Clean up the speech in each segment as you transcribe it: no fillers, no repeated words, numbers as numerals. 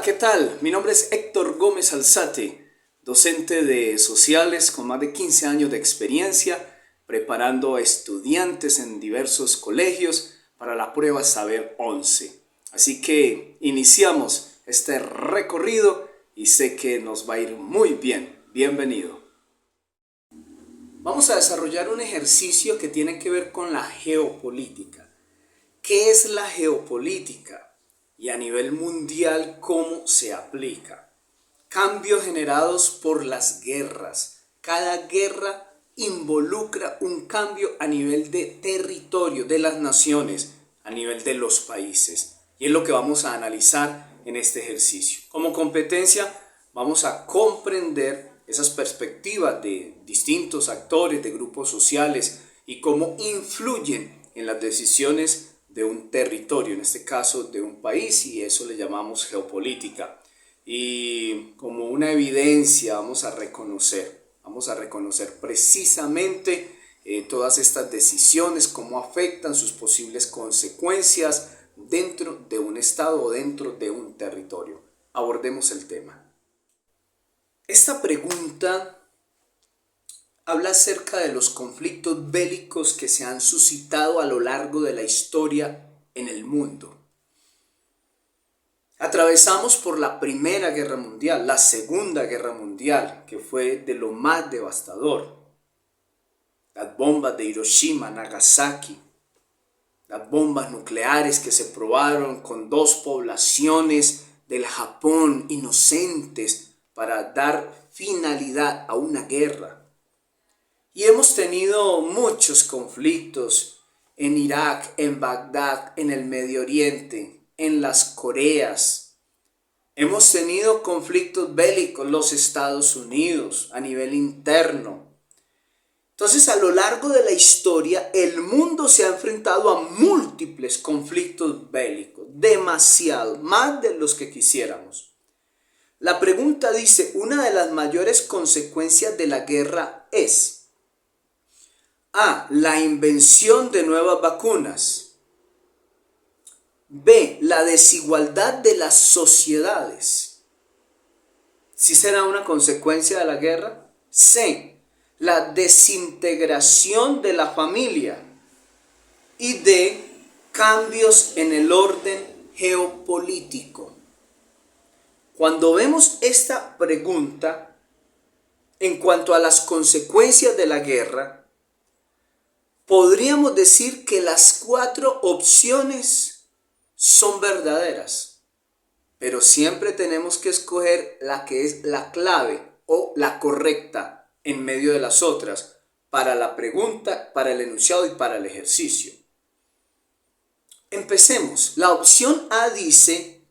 ¿Qué tal? Mi nombre es Héctor Gómez Alzate, docente de sociales con más de 15 años de experiencia, preparando a estudiantes en diversos colegios para la prueba Saber 11. Así que iniciamos este recorrido y sé que nos va a ir muy bien. Bienvenido. Vamos a desarrollar un ejercicio que tiene que ver con la geopolítica. ¿Qué es la geopolítica? Y a nivel mundial, ¿cómo se aplica? Cambios generados por las guerras. Cada guerra involucra un cambio a nivel de territorio de las naciones, a nivel de los países. Y es lo que vamos a analizar en este ejercicio. Como competencia, vamos a comprender esas perspectivas de distintos actores, de grupos sociales y cómo influyen en las decisiones de un territorio, en este caso de un país, y eso le llamamos geopolítica. Y como una evidencia vamos a reconocer precisamente todas estas decisiones, cómo afectan sus posibles consecuencias dentro de un estado o dentro de un territorio. Abordemos el tema. Esta pregunta habla acerca de los conflictos bélicos que se han suscitado a lo largo de la historia en el mundo. Atravesamos por la Primera Guerra Mundial, la Segunda Guerra Mundial, que fue de lo más devastador. Las bombas de Hiroshima, Nagasaki, las bombas nucleares que se probaron con dos poblaciones del Japón inocentes para dar finalidad a una guerra. Y hemos tenido muchos conflictos en Irak, en Bagdad, en el Medio Oriente, en las Coreas. Hemos tenido conflictos bélicos, los Estados Unidos, a nivel interno. Entonces, a lo largo de la historia, el mundo se ha enfrentado a múltiples conflictos bélicos, demasiado, más de los que quisiéramos. La pregunta dice, una de las mayores consecuencias de la guerra es A. La invención de nuevas vacunas. B. La desigualdad de las sociedades. ¿Sí será una consecuencia de la guerra? C. La desintegración de la familia. Y D. Cambios en el orden geopolítico. Cuando vemos esta pregunta en cuanto a las consecuencias de la guerra, podríamos decir que las 4 opciones son verdaderas, pero siempre tenemos que escoger la que es la clave o la correcta en medio de las otras para la pregunta, para el enunciado y para el ejercicio. Empecemos. La opción A dice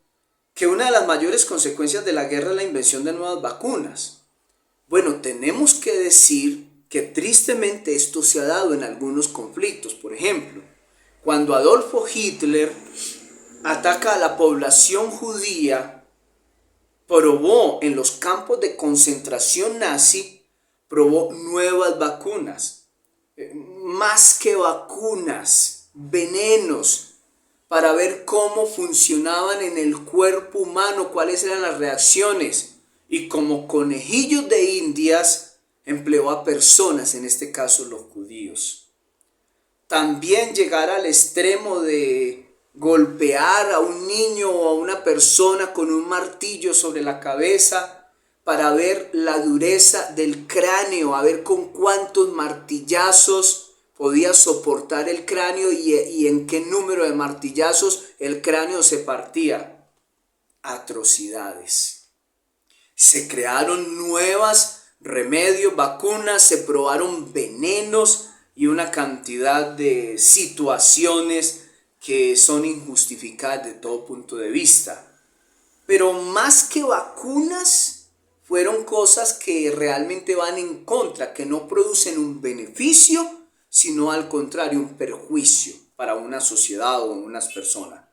que una de las mayores consecuencias de la guerra es la invención de nuevas vacunas. Bueno, tenemos que decir que tristemente esto se ha dado en algunos conflictos. Por ejemplo, cuando Adolfo Hitler ataca a la población judía, probó en los campos de concentración nazi, probó nuevas vacunas, más que vacunas, venenos, para ver cómo funcionaban en el cuerpo humano, cuáles eran las reacciones, y como conejillos de indias, empleó a personas, en este caso los judíos. También llegar al extremo de golpear a un niño o a una persona con un martillo sobre la cabeza para ver la dureza del cráneo, a ver con cuántos martillazos podía soportar el cráneo y en qué número de martillazos el cráneo se partía. Atrocidades. Se crearon nuevas remedios, vacunas, se probaron venenos y una cantidad de situaciones que son injustificadas de todo punto de vista. Pero más que vacunas, fueron cosas que realmente van en contra, que no producen un beneficio, sino al contrario, un perjuicio para una sociedad o unas personas.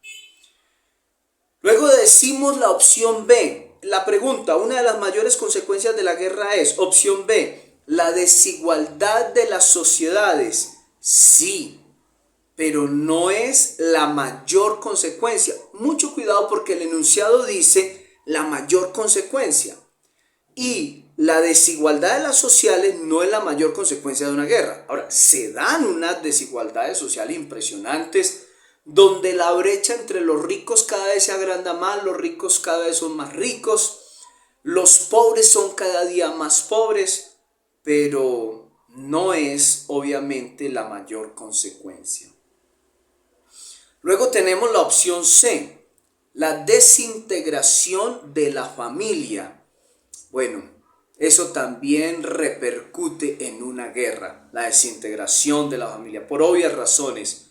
Luego decimos la opción B. La pregunta, una de las mayores consecuencias de la guerra es, opción B, la desigualdad de las sociedades. Sí, pero no es la mayor consecuencia. Mucho cuidado porque el enunciado dice la mayor consecuencia. Y la desigualdad de las sociales no es la mayor consecuencia de una guerra. Ahora, se dan unas desigualdades sociales impresionantes donde la brecha entre los ricos cada vez se agranda más, los ricos cada vez son más ricos, los pobres son cada día más pobres, pero no es obviamente la mayor consecuencia. Luego tenemos la opción C, la desintegración de la familia. Bueno, eso también repercute en una guerra, la desintegración de la familia, por obvias razones.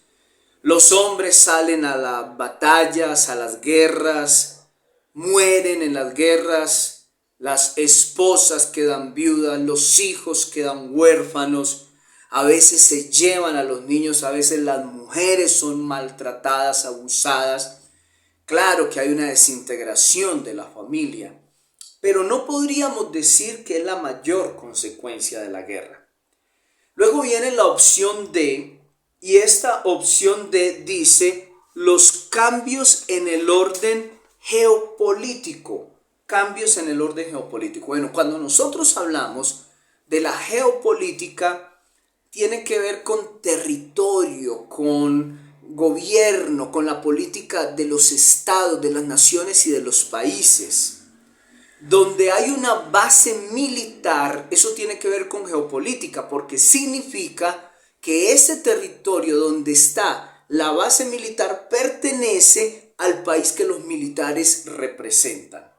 Los hombres salen a las batallas, a las guerras, mueren en las guerras, las esposas quedan viudas, los hijos quedan huérfanos, a veces se llevan a los niños, a veces las mujeres son maltratadas, abusadas. Claro que hay una desintegración de la familia, pero no podríamos decir que es la mayor consecuencia de la guerra. Luego viene la opción D, y esta opción D dice los cambios en el orden geopolítico. Cambios en el orden geopolítico. Bueno, cuando nosotros hablamos de la geopolítica, tiene que ver con territorio, con gobierno, con la política de los estados, de las naciones y de los países. Donde hay una base militar, eso tiene que ver con geopolítica, porque significa que ese territorio donde está la base militar pertenece al país que los militares representan.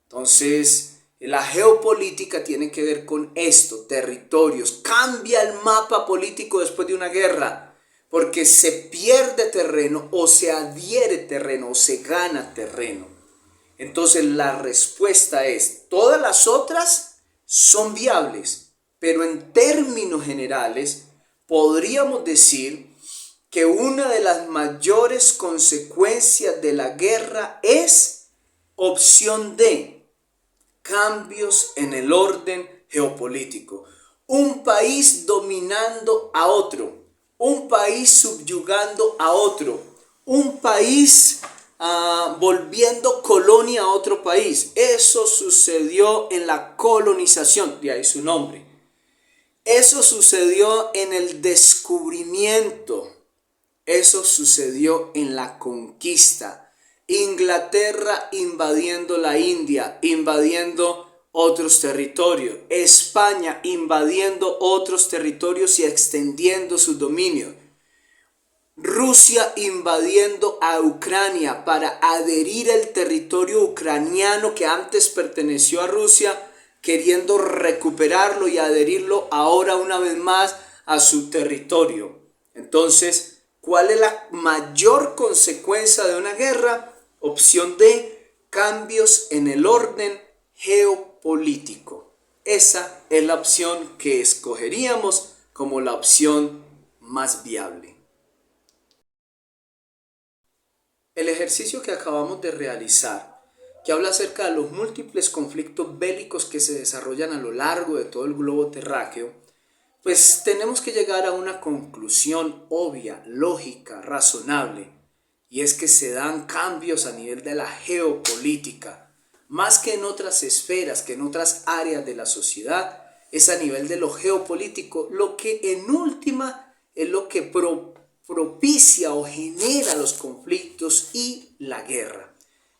Entonces, la geopolítica tiene que ver con esto, territorios. Cambia el mapa político después de una guerra, porque se pierde terreno o se adhiere terreno o se gana terreno. Entonces la respuesta es, todas las otras son viables, pero en términos generales podríamos decir que una de las mayores consecuencias de la guerra es opción D, cambios en el orden geopolítico. Un país dominando a otro, un país subyugando a otro, un país volviendo colonia a otro país. Eso sucedió en la colonización, de ahí su nombre. Eso sucedió en el descubrimiento. Eso sucedió en la conquista. Inglaterra invadiendo la India, invadiendo otros territorios. España invadiendo otros territorios y extendiendo su dominio. Rusia invadiendo a Ucrania para adherir al territorio ucraniano que antes perteneció a Rusia, queriendo recuperarlo y adherirlo ahora una vez más a su territorio. Entonces, ¿cuál es la mayor consecuencia de una guerra? Opción D, cambios en el orden geopolítico. Esa es la opción que escogeríamos como la opción más viable. El ejercicio que acabamos de realizar, que habla acerca de los múltiples conflictos bélicos que se desarrollan a lo largo de todo el globo terráqueo, pues tenemos que llegar a una conclusión obvia, lógica, razonable, y es que se dan cambios a nivel de la geopolítica, más que en otras esferas, que en otras áreas de la sociedad, es a nivel de lo geopolítico, lo que en última es lo que propicia o genera los conflictos y la guerra.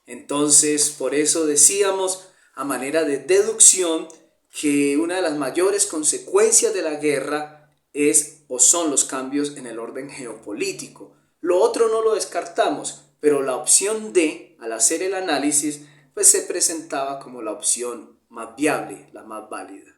Entonces, por eso decíamos, a manera de deducción, que una de las mayores consecuencias de la guerra es o son los cambios en el orden geopolítico. Lo otro no lo descartamos, pero la opción D, al hacer el análisis, pues se presentaba como la opción más viable, la más válida.